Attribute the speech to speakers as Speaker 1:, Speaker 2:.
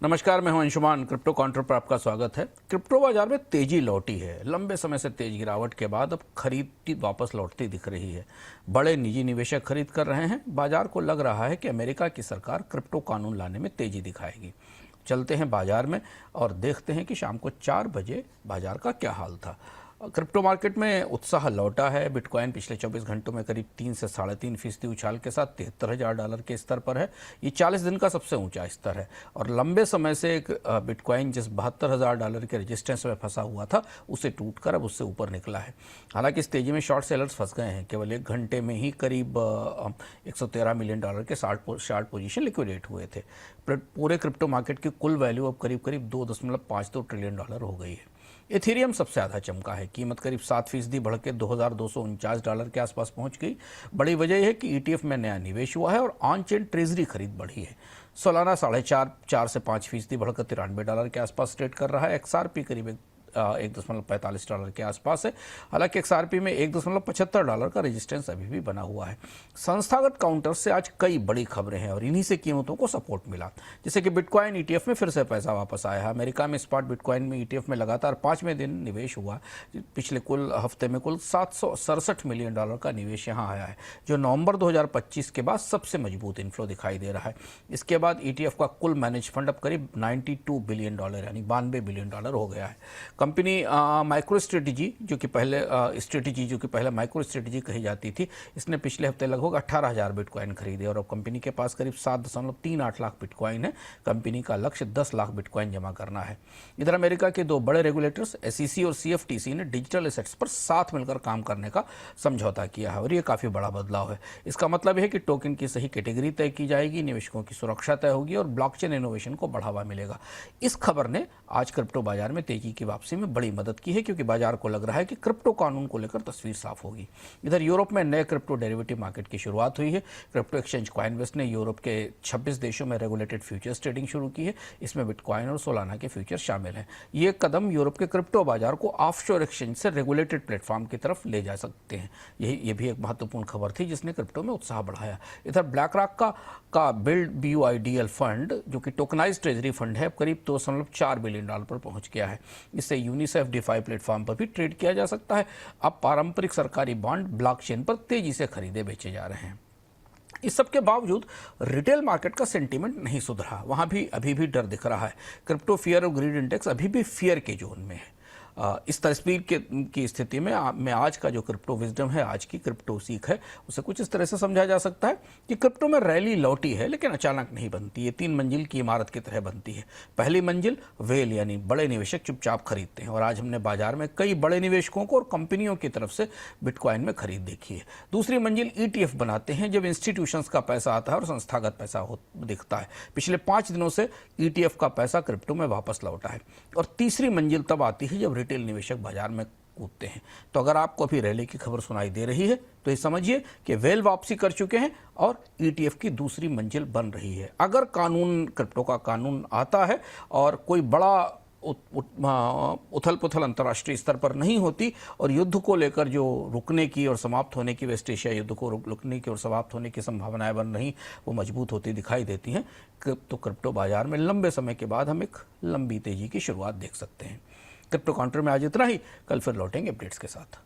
Speaker 1: नमस्कार, मैं हूं अंशुमान। क्रिप्टो काउंटर पर आपका स्वागत है। क्रिप्टो बाजार में तेजी लौटी है। लंबे समय से तेज गिरावट के बाद अब खरीद की वापस लौटती दिख रही है। बड़े निजी निवेशक खरीद कर रहे हैं। बाजार को लग रहा है कि अमेरिका की सरकार क्रिप्टो कानून लाने में तेजी दिखाएगी। चलते हैं बाजार में और देखते हैं कि शाम को 4 बजे बाजार का क्या हाल था। क्रिप्टो मार्केट में उत्साह लौटा है। बिटकॉइन पिछले 24 घंटों में करीब 3 से 3.5% उछाल के साथ $73,000 के स्तर पर है। ये 40 दिन का सबसे ऊंचा स्तर है और लंबे समय से एक बिटकॉइन जिस $72,000 के रेजिस्टेंस में फंसा हुआ था उसे टूटकर अब उससे ऊपर निकला है। हालांकि इस तेजी में शॉर्ट सेलर्स फंस गए हैं। केवल 1 घंटे में ही करीब $113 मिलियन के शार्ट पोजीशन लिक्विडेट हुए थे। पूरे क्रिप्टो मार्केट की कुल वैल्यू अब करीब करीब $2.52 ट्रिलियन हो गई है। एथेरियम सबसे ज़्यादा चमका है। कीमत करीब 7% बढ़ के $2,249 के आसपास पहुंच गई। बड़ी वजह यह है कि ETF में नया निवेश हुआ है और ऑन चेन ट्रेजरी खरीद बढ़ी है। सोलाना 4.5 से 5% बढ़कर $93 के आसपास ट्रेड कर रहा है। XRP करीब $1.45 के आसपास है। हालांकि XRP में $1.75 का रेजिस्टेंस अभी भी बना हुआ है। संस्थागत काउंटर से आज कई बड़ी खबरें हैं और इन्हीं से कीमतों को सपोर्ट मिला। जैसे कि बिटकॉइन ETF में फिर से पैसा वापस आया है। अमेरिका में स्पॉट बिटकॉइन में ETF में लगातार 5वें दिन निवेश हुआ। पिछले कुल हफ्ते में कुल $767 मिलियन का निवेश यहाँ आया है, जो नवंबर 2025 के बाद सबसे मजबूत इन्फ्लो दिखाई दे रहा है। इसके बाद ETF का कुल मैनेज फंड अब करीब $92 बिलियन यानी $92 बिलियन हो गया है। कंपनी माइक्रो स्ट्रेटजी जो कि पहले माइक्रो स्ट्रेटजी कही जाती थी, इसने पिछले हफ्ते लगभग 18,000 बिटकॉइन खरीदे और अब कंपनी के पास करीब 7.38 लाख बिटकॉइन है। कंपनी का लक्ष्य 10 लाख बिटकॉइन जमा करना है। इधर अमेरिका के 2 बड़े रेगुलेटर्स SEC और CFTC ने डिजिटल एसेट्स पर साथ मिलकर काम करने का समझौता किया है और ये काफ़ी बड़ा बदलाव है। इसका मतलब है कि टोकन की सही कैटेगरी तय की जाएगी, निवेशकों की सुरक्षा तय होगी और ब्लॉकचेन इनोवेशन को बढ़ावा मिलेगा। इस खबर ने आज क्रिप्टो बाजार में तेजी की वापसी में बड़ी मदद की है, क्योंकि बाजार को लग रहा है कि क्रिप्टो कानून को लेकर तस्वीर साफ होगी। इधर यूरोप में नए क्रिप्टो डेरिवेटिव मार्केट की शुरुआत हुई है। क्रिप्टो एक्सचेंज कॉइनवेस्ट ने यूरोप के 26 देशों में रेगुलेटेड फ्यूचर्स ट्रेडिंग शुरू की है। इसमें बिटकॉइन और सोलाना के फ्यूचर्स शामिल हैं। ये कदम यूरोप के क्रिप्टो बाजार को ऑफशोर एक्सचेंज से रेगुलेटेड प्लेटफॉर्म की तरफ ले जा सकते हैं। ये भी एक महत्वपूर्ण खबर थी जिसने क्रिप्टो में उत्साह बढ़ाया। इधर ब्लैक रॉक का बिल्ड BUIDL फंड, जो कि टोकनाइज ट्रेजरी फंड है, करीब $2.4 बिलियन पर पहुंच गया है। इससे यूनिसेफ DeFi प्लेटफॉर्म पर भी ट्रेड किया जा सकता है। अब पारंपरिक सरकारी बॉन्ड ब्लॉकचेन पर तेजी से खरीदे बेचे जा रहे हैं। इस सब के बावजूद रिटेल मार्केट का सेंटीमेंट नहीं सुधरा। वहां भी अभी भी डर दिख रहा है। क्रिप्टो फियर और ग्रीड इंडेक्स अभी भी फियर के जोन में है। इस तस्वीर की स्थिति में आज का जो क्रिप्टो विजडम है, आज की क्रिप्टो सीख है, उसे कुछ इस तरह से समझा जा सकता है कि क्रिप्टो में रैली लौटी है, लेकिन अचानक नहीं बनती। ये 3 मंजिल की इमारत की तरह बनती है। पहली मंजिल वेल यानी बड़े निवेशक चुपचाप खरीदते हैं और आज हमने बाजार में कई बड़े निवेशकों को और कंपनियों की तरफ से बिटकॉइन में खरीद देखी है। दूसरी मंजिल ETF बनाते हैं, जब इंस्टीट्यूशंस का पैसा आता है और संस्थागत पैसा दिखता है। पिछले 5 दिनों से ETF का पैसा क्रिप्टो में वापस लौटा है। और तीसरी मंजिल तब आती है जब रिटेल निवेशक बाजार में कूदते हैं। तो अगर आपको अभी रैली की खबर सुनाई दे रही है तो ये समझिए कि वेल वापसी कर चुके हैं और ETF की दूसरी मंजिल बन रही है। अगर क्रिप्टो का कानून आता है और कोई बड़ा उथल पुथल अंतर्राष्ट्रीय स्तर पर नहीं होती और युद्ध को लेकर जो रुकने की और समाप्त होने की, वेस्ट एशिया युद्ध को रुकने की और समाप्त होने की संभावनाएं बन रही, वो मजबूत होती दिखाई देती हैं, तो क्रिप्टो बाजार में लंबे समय के बाद हम एक लंबी तेजी की शुरुआत देख सकते हैं। क्रिप्टो काउंटर में आज इतना ही। कल फिर लौटेंगे अपडेट्स के साथ।